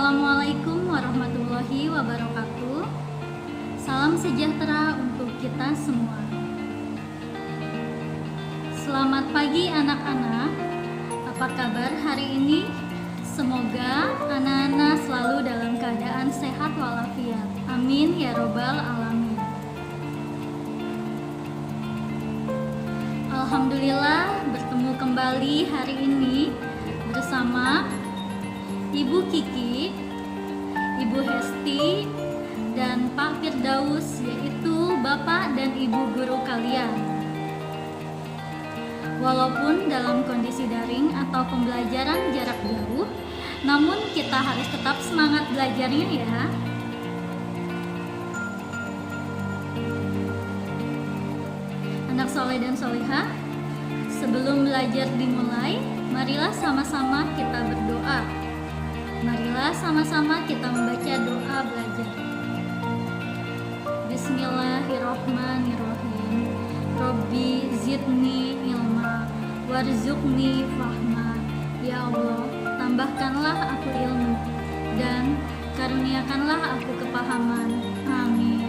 Assalamualaikum warahmatullahi wabarakatuh. Salam sejahtera untuk kita semua. Selamat pagi anak-anak. Apa kabar hari ini? Semoga anak-anak selalu dalam keadaan sehat walafiat. Amin ya robbal alamin. Alhamdulillah bertemu kembali hari ini bersama Ibu Kiki, Ibu Hesti, dan Pak Firdaus, yaitu Bapak dan Ibu guru kalian. Walaupun dalam kondisi daring atau pembelajaran jarak jauh, namun kita harus tetap semangat belajarnya ya. Anak soleh dan solehah, sebelum belajar dimulai, marilah sama-sama kita berdoa. Marilah sama-sama kita membaca doa belajar. Bismillahirrahmanirrahim. Robbi zidni ilma warzuqni fahma. Ya Allah, tambahkanlah aku ilmu dan karuniakanlah aku kepahaman. Amin.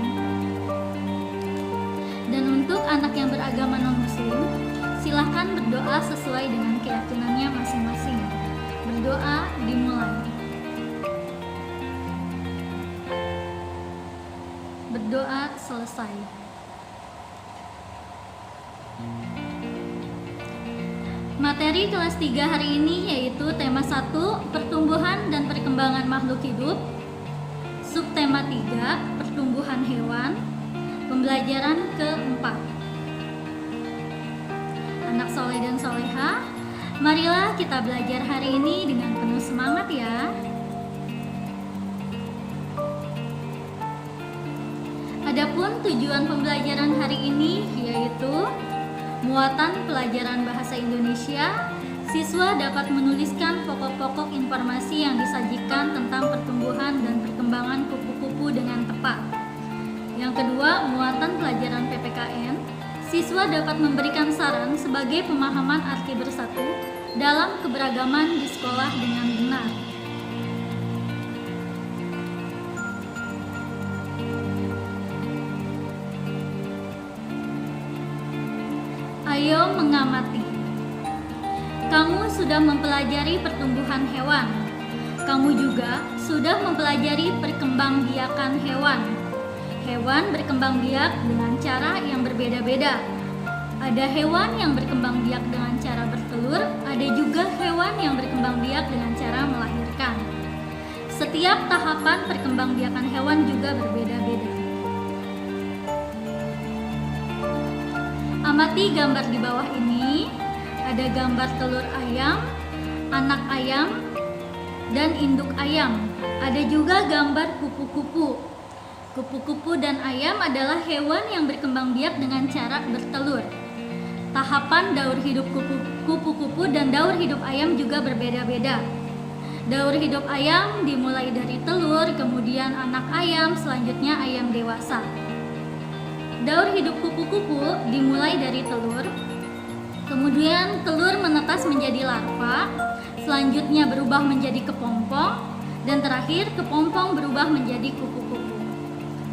Dan untuk anak yang beragama non-muslim, silahkan berdoa sesuai dengan keyakinannya masing-masing. Berdoa dimulai. Berdoa selesai. Materi kelas 3 hari ini yaitu tema 1, pertumbuhan dan perkembangan makhluk hidup. Subtema 3, pertumbuhan hewan. Pembelajaran keempat. Anak soleh dan solehah, marilah kita belajar hari ini dengan penuh semangat ya. Adapun tujuan pembelajaran hari ini yaitu muatan pelajaran bahasa Indonesia. Siswa dapat menuliskan pokok-pokok informasi yang disajikan tentang pertumbuhan dan perkembangan kupu-kupu dengan tepat. Yang kedua, muatan pelajaran PPKN. Siswa dapat memberikan saran sebagai pemahaman arti bersatu dalam keberagaman di sekolah dengan benar. Ayo mengamati. Kamu sudah mempelajari pertumbuhan hewan. Kamu juga sudah mempelajari perkembangbiakan hewan. Hewan berkembang biak dengan cara yang berbeda-beda. Ada hewan yang berkembang biak dengan cara bertelur, ada juga hewan yang berkembang biak dengan cara melahirkan. Setiap tahapan perkembangbiakan hewan juga berbeda-beda. Amati gambar di bawah ini. Ada gambar telur ayam, anak ayam, dan induk ayam. Ada juga gambar kupu-kupu. Kupu-kupu dan ayam adalah hewan yang berkembang biak dengan cara bertelur. Tahapan daur hidup kupu-kupu dan daur hidup ayam juga berbeda-beda. Daur hidup ayam dimulai dari telur, kemudian anak ayam, selanjutnya ayam dewasa. Daur hidup kupu-kupu dimulai dari telur, kemudian telur menetas menjadi larva, selanjutnya berubah menjadi kepompong, dan terakhir kepompong berubah menjadi kupu-kupu.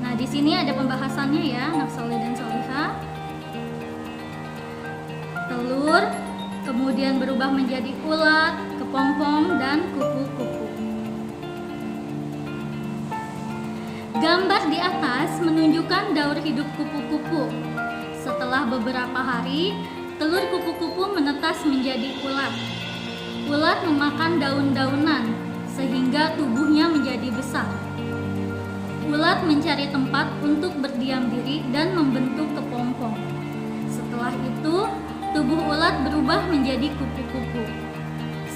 Nah, di sini ada pembahasannya ya, anak soleh dan solehah. Telur, kemudian berubah menjadi ulat, kepompong, dan kupu-kupu. Gambar di atas menunjukkan daur hidup kupu-kupu. Setelah beberapa hari, telur kupu-kupu menetas menjadi ulat. Ulat memakan daun-daunan sehingga tubuhnya menjadi besar. Ulat mencari tempat untuk berdiam diri dan membentuk kepompong. Setelah itu, tubuh ulat berubah menjadi kupu-kupu.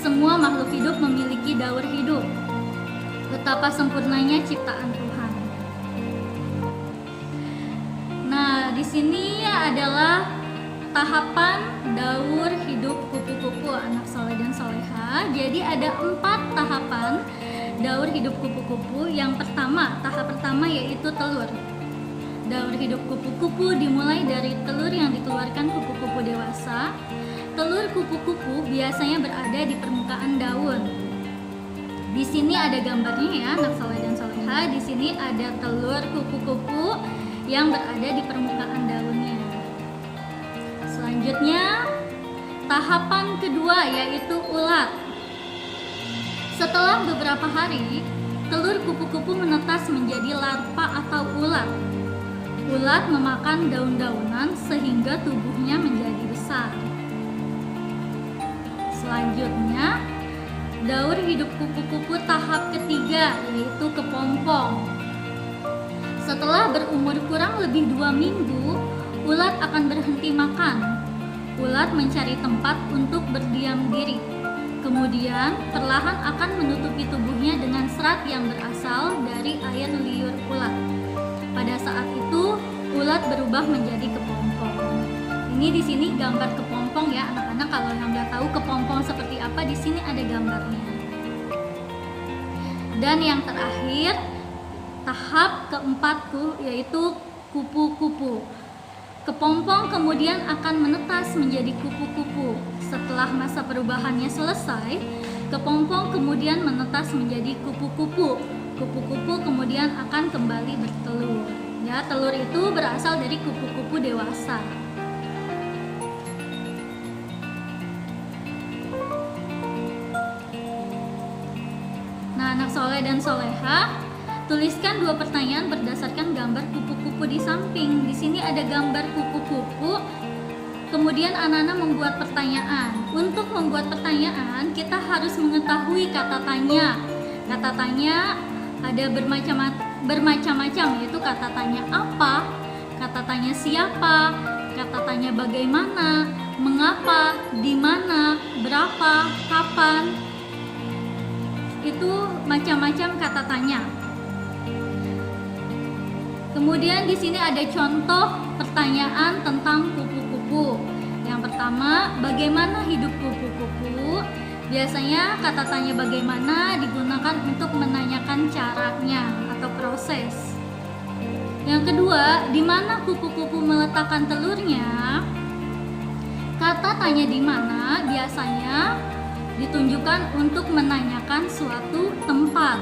Semua makhluk hidup memiliki daur hidup. Betapa sempurnanya ciptaan Tuhan. Nah, di sini adalah tahapan daur hidup kupu-kupu, anak soleh dan solehah. Jadi ada 4 tahapan daur hidup kupu-kupu. Yang pertama, tahap pertama yaitu telur. Daur hidup kupu-kupu dimulai dari telur yang dikeluarkan kupu-kupu dewasa. Telur kupu-kupu biasanya berada di permukaan daun. Di sini ada gambarnya ya, anak soleh dan soleha. Di sini ada telur kupu-kupu yang berada di permukaan daunnya. Selanjutnya, tahapan kedua yaitu ulat. Setelah beberapa hari, telur kupu-kupu menetas menjadi larva atau ulat. Ulat memakan daun-daunan sehingga tubuhnya menjadi besar. Selanjutnya, daur hidup kupu-kupu tahap ketiga yaitu kepompong. Setelah berumur kurang lebih 2 minggu, ulat akan berhenti makan. Ulat mencari tempat untuk berdiam diri. Kemudian perlahan akan menutupi tubuhnya dengan serat yang berasal dari air liur ulat. Pada saat itu, ulat berubah menjadi kepompong. Ini di sini gambar kepompong ya anak-anak. Kalau yang nggak tahu kepompong seperti apa, di sini ada gambarnya. Dan yang terakhir, tahap keempat yaitu kupu-kupu. Kepompong kemudian akan menetas menjadi kupu-kupu. Setelah masa perubahannya selesai, kepompong kemudian menetas menjadi kupu-kupu. Kupu-kupu kemudian akan kembali bertelur. Ya, telur itu berasal dari kupu-kupu dewasa. Nah, anak soleh dan soleha, tuliskan 2 pertanyaan berdasarkan gambar kupu-kupu di samping. Di sini ada gambar kupu-kupu. Kemudian anak-anak membuat pertanyaan. Untuk membuat pertanyaan, kita harus mengetahui kata tanya. Kata tanya ada bermacam-macam, yaitu kata tanya apa, kata tanya siapa, kata tanya bagaimana, mengapa, di mana, berapa, kapan. Itu macam-macam kata tanya. Kemudian di sini ada contoh pertanyaan tentang kupu-kupu. Yang pertama, bagaimana hidup kupu-kupu? Biasanya kata tanya bagaimana digunakan untuk menanyakan caranya atau proses. Yang kedua, di mana kupu-kupu meletakkan telurnya? Kata tanya di mana biasanya ditunjukkan untuk menanyakan suatu tempat.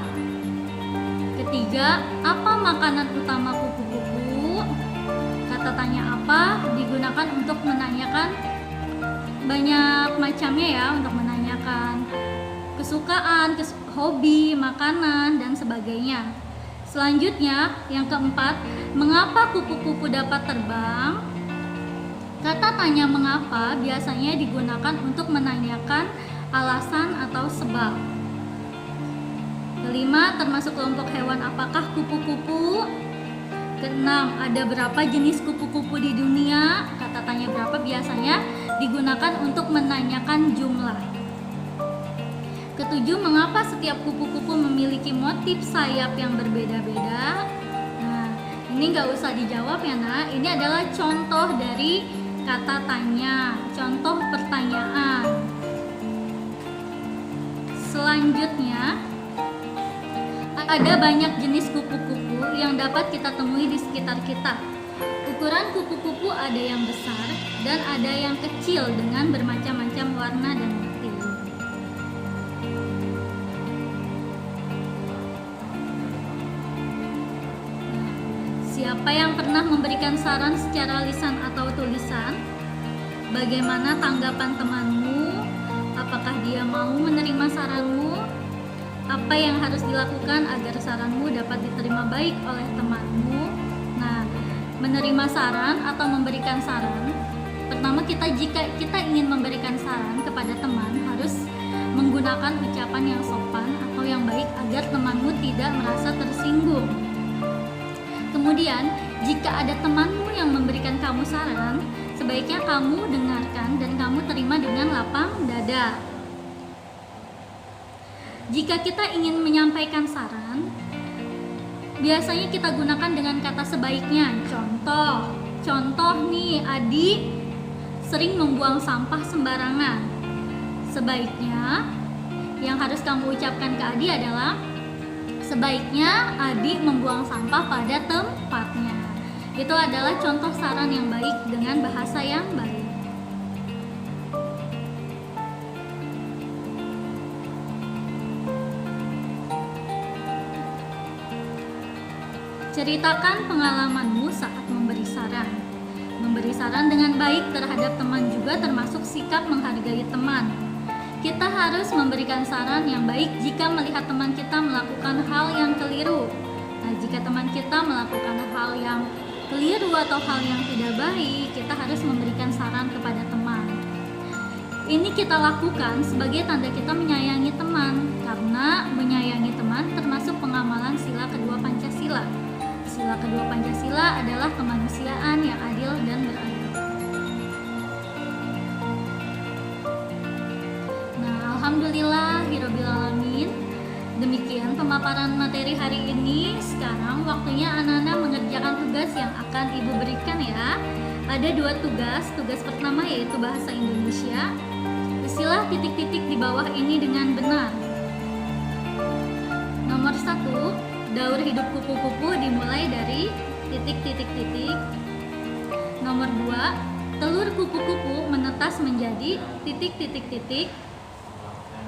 Ketiga, apa makanan utama kupu-kupu? Kata tanya apa digunakan untuk menanyakan banyak macamnya ya, untuk menanyakan kesukaan, hobi, makanan, dan sebagainya. Selanjutnya, yang keempat, mengapa kupu-kupu dapat terbang? Kata tanya mengapa biasanya digunakan untuk menanyakan alasan atau sebab. Kelima, termasuk kelompok hewan apakah kupu-kupu? Keenam, ada berapa jenis kupu-kupu di dunia? Kata tanya berapa biasanya digunakan untuk menanyakan jumlah. Ketujuh, mengapa setiap kupu-kupu memiliki motif sayap yang berbeda-beda? Nah, ini nggak usah dijawab ya nak. Ini adalah contoh dari kata tanya, contoh pertanyaan. Selanjutnya, ada banyak jenis kupu-kupu yang dapat kita temui di sekitar kita. Ukuran kupu-kupu ada yang besar dan ada yang kecil dengan bermacam-macam warna dan motif. Siapa yang pernah memberikan saran secara lisan atau tulisan? Bagaimana tanggapan temanmu? Apakah dia mau menerima saranmu? Apa yang harus dilakukan agar saranmu dapat diterima baik oleh temanmu? Nah, menerima saran atau memberikan saran, pertama jika kita ingin memberikan saran kepada teman, harus menggunakan ucapan yang sopan atau yang baik agar temanmu tidak merasa tersinggung. Kemudian, jika ada temanmu yang memberikan kamu saran, sebaiknya kamu dengarkan dan kamu terima dengan lapang dada. Jika kita ingin menyampaikan saran, biasanya kita gunakan dengan kata sebaiknya. Contoh nih, Adi sering membuang sampah sembarangan. Sebaiknya yang harus kamu ucapkan ke Adi adalah, sebaiknya Adi membuang sampah pada tempatnya. Itu adalah contoh saran yang baik dengan bahasa yang baik. Ceritakan pengalamanmu saat memberi saran. Memberi saran dengan baik terhadap teman juga termasuk sikap menghargai teman. Kita harus memberikan saran yang baik jika melihat teman kita melakukan hal yang keliru. Nah, jika teman kita melakukan hal yang keliru atau hal yang tidak baik, kita harus memberikan saran kepada teman. Ini kita lakukan sebagai tanda kita menyayangi teman, karena menyayangi teman termasuk pengamalan sila kedua Pancasila. Sila kedua Pancasila adalah kemanusiaan yang adil dan beradab. Nah, alhamdulillahirabbil alamin. Demikian pemaparan materi hari ini. Sekarang waktunya anak-anak mengerjakan tugas yang akan Ibu berikan ya. Ada 2 tugas. Tugas pertama yaitu bahasa Indonesia. Isilah titik-titik di bawah ini dengan benar. Nomor 1, daur hidup kupu-kupu dimulai dari titik-titik-titik. Nomor 2, telur kupu-kupu menetas menjadi titik-titik-titik.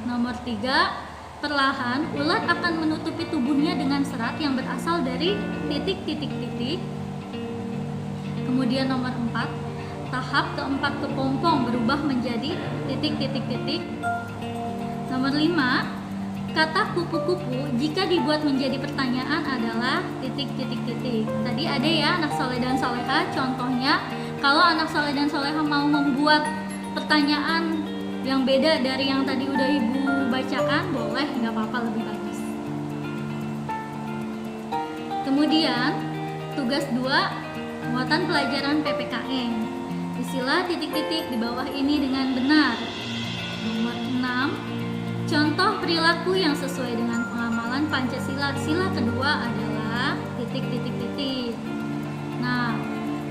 Nomor 3, perlahan ulat akan menutupi tubuhnya dengan serat yang berasal dari titik-titik-titik. Kemudian nomor 4, tahap keempat kepompong berubah menjadi titik-titik-titik. Nomor 5, kata kupu-kupu jika dibuat menjadi pertanyaan adalah titik-titik-titik. Tadi ada ya anak soleh dan soleha, contohnya kalau anak soleh dan soleha mau membuat pertanyaan yang beda dari yang tadi udah Ibu bacakan, boleh, nggak apa-apa, lebih bagus. Kemudian tugas 2, muatan pelajaran PPKN. Isilah titik-titik di bawah ini dengan benar. Nomor 6, contoh perilaku yang sesuai dengan pengamalan Pancasila sila kedua adalah titik-titik-titik. Nah,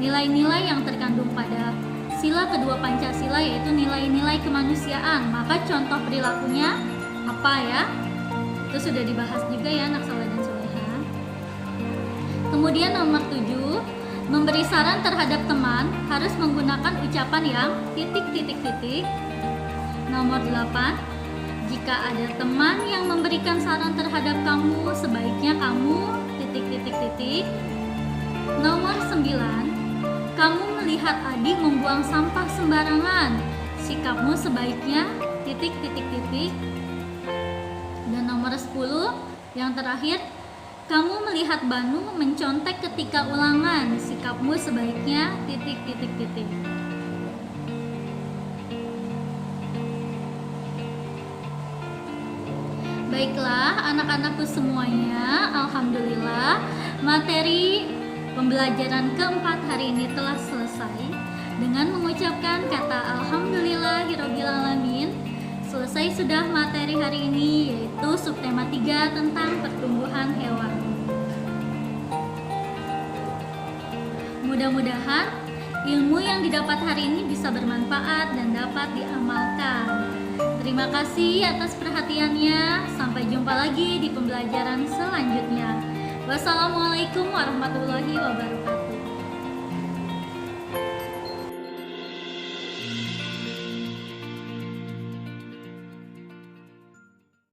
nilai-nilai yang terkandung pada sila kedua Pancasila yaitu nilai-nilai kemanusiaan. Maka contoh perilakunya apa ya? Itu sudah dibahas juga ya anak soleh dan soleha. Kemudian nomor 7, memberi saran terhadap teman harus menggunakan ucapan yang titik-titik-titik. Nomor 8, jika ada teman yang memberikan saran terhadap kamu, sebaiknya kamu titik-titik-titik. Nomor 9, kamu melihat adik membuang sampah sembarangan, sikapmu sebaiknya titik-titik-titik. Dan nomor 10, yang terakhir, kamu melihat Banu mencontek ketika ulangan, sikapmu sebaiknya titik-titik-titik. Baiklah anak-anakku semuanya, alhamdulillah materi pembelajaran keempat hari ini telah selesai. Dengan mengucapkan kata alhamdulillahirabbil alamin, selesai sudah materi hari ini, yaitu subtema 3 tentang pertumbuhan hewan. Mudah-mudahan ilmu yang didapat hari ini bisa bermanfaat dan dapat diamalkan. Terima kasih atas perhatiannya. Sampai jumpa lagi di pembelajaran selanjutnya. Wassalamualaikum warahmatullahi wabarakatuh.